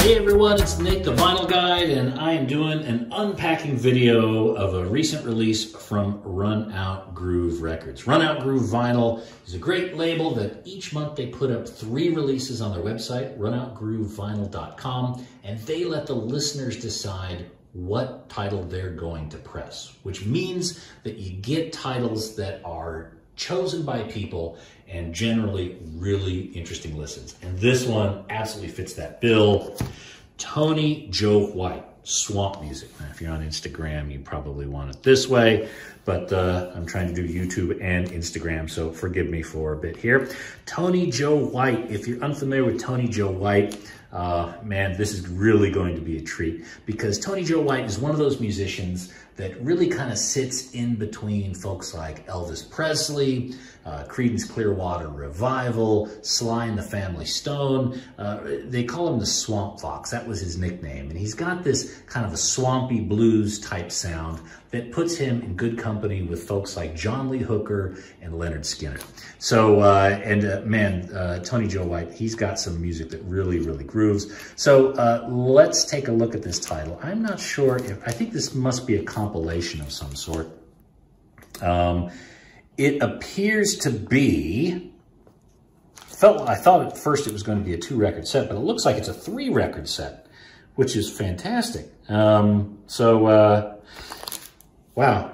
Hey everyone, it's Nick, the Vinyl Guide, and I am doing an unpacking video of a recent release from Run Out Groove Records. Run Out Groove Vinyl is a great label that each month they put up 3 releases on their website, runoutgroovevinyl.com, and they let the listeners decide what title they're going to press, which means that you get titles that are chosen by people and generally really interesting listens. And this one absolutely fits that bill. Tony Joe White, Swamp Music. Now, if you're on Instagram, you probably want it this way, but I'm trying to do YouTube and Instagram, so forgive me for a bit here. Tony Joe White, if you're unfamiliar with Tony Joe White, man, this is really going to be a treat because Tony Joe White is one of those musicians that really kind of sits in between folks like Elvis Presley, Creedence Clearwater Revival, Sly and the Family Stone. They call him the Swamp Fox. That was his nickname. And he's got this kind of a swampy blues type sound that puts him in good company with folks like John Lee Hooker and Leonard Skinner. So, man, Tony Joe White, he's got some music that really, really grooves. So let's take a look at this title. I'm not sure if, I think this must be a compilation of some sort. It appears to be, I thought at first it was going to be a 2-record set, but it looks like it's a 3-record set, which is fantastic. Wow,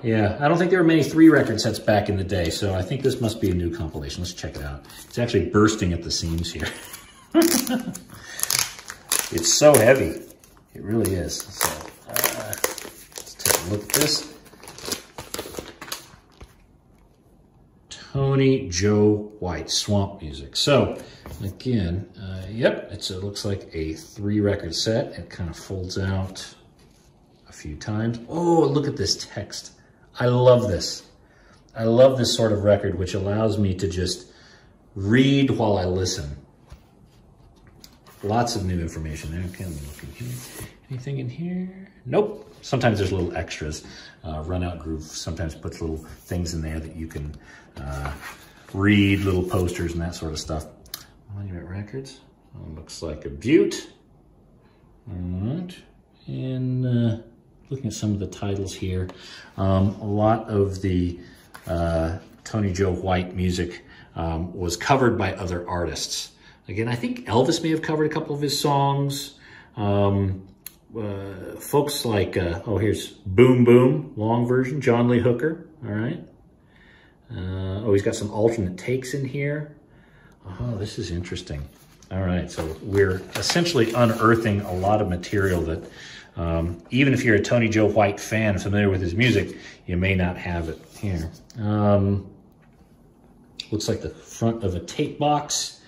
yeah, I don't think there were many 3-record sets back in the day, so I think this must be a new compilation. Let's check it out. It's actually bursting at the seams here. It's so heavy. It really is. So, let's take a look at this. Tony Joe White, Swamp Music. So, again, yep, it looks like a 3-record set. It kind of folds out a few times. Oh, look at this text. I love this. I love this sort of record, which allows me to just read while I listen. Lots of new information there. Okay, let me look in here. Anything in here? Nope. Sometimes there's little extras. Run Out Groove sometimes puts little things in there that you can read, little posters and that sort of stuff. Monument Records. Looks like a Butte. All right. And looking at some of the titles here, a lot of the Tony Joe White music was covered by other artists. Again, I think Elvis may have covered a couple of his songs. Folks like, oh, here's Boom Boom, long version, John Lee Hooker, all right. Oh, he's got some alternate takes in here. Oh, this is interesting. All right, so we're essentially unearthing a lot of material that, even if you're a Tony Joe White fan, familiar with his music, you may not have it here. Looks like the front of a tape box.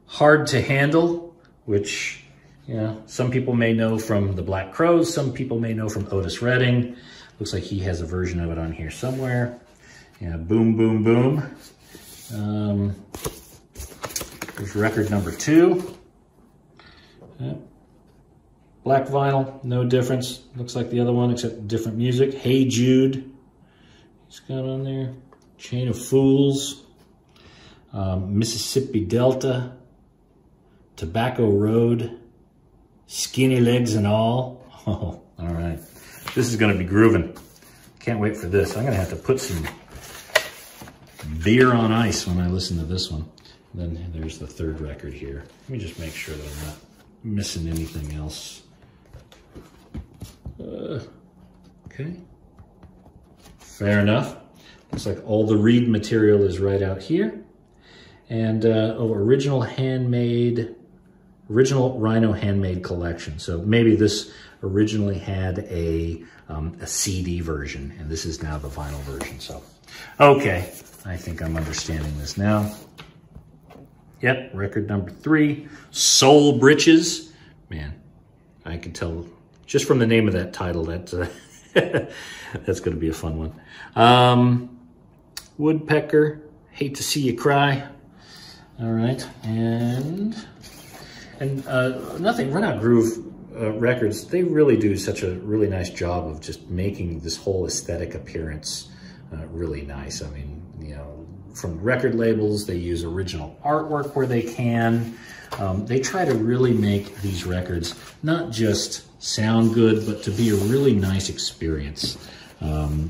Hard to Handle, which, you know, some people may know from the Black Crowes, some people may know from Otis Redding. Looks like he has a version of it on here somewhere. Yeah, Boom, Boom, Boom. Here's record number 2. Yep. Black vinyl, no difference. Looks like the other one, except different music. Hey Jude, he's got on there. Chain of Fools. Mississippi Delta. Tobacco Road, Skinny Legs and All. Oh, all right. This is gonna be grooving. Can't wait for this. I'm gonna have to put some beer on ice when I listen to this one. And then there's the 3rd record here. Let me just make sure that I'm not missing anything else. Okay. Fair enough. Looks like all the reed material is right out here. And original Rhino handmade collection. So maybe this originally had a CD version, and this is now the vinyl version. So, okay, I think I'm understanding this now. Yep, record number 3, Soul Britches. Man, I can tell just from the name of that title that that's going to be a fun one. Woodpecker, Hate to See You Cry. All right, and nothing, Run Out Groove Records, they really do such a really nice job of just making this whole aesthetic appearance really nice. I mean, you know, from record labels. They use original artwork where they can. They try to really make these records not just sound good, but to be a really nice experience.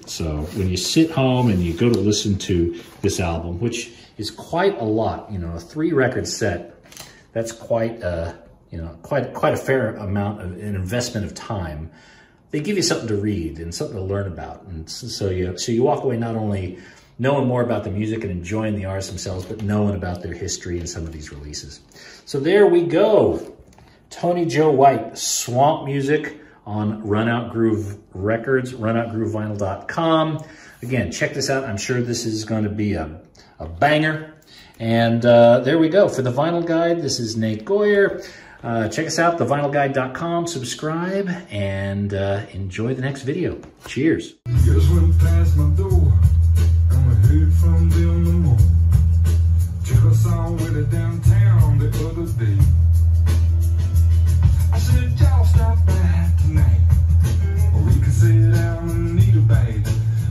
So when you sit home and you go to listen to this album, which is quite a lot, you know, a 3-record set, that's quite a fair amount of an investment of time. They give you something to read and something to learn about. And so you walk away not only knowing more about the music and enjoying the artists themselves, but knowing about their history and some of these releases. So there we go. Tony Joe White, Swamp Music on Run Out Groove Records, runoutgroovevinyl.com. Again, check this out. I'm sure this is going to be a banger. And there we go. For the Vinyl Guide, this is Nate Goyer. Check us out, thevinylguide.com. Subscribe and enjoy the next video. Cheers. Just went past my door, and we heard from them no more. Took us all with it downtown the other day. I said, y'all stop by tonight, or we can sit down and eat a bite.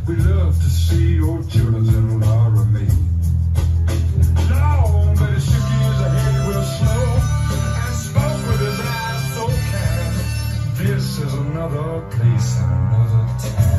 We love to see your children and Laura May. Long, but he shook his head real slow and spoke with his eyes so kind. This is another place and another time.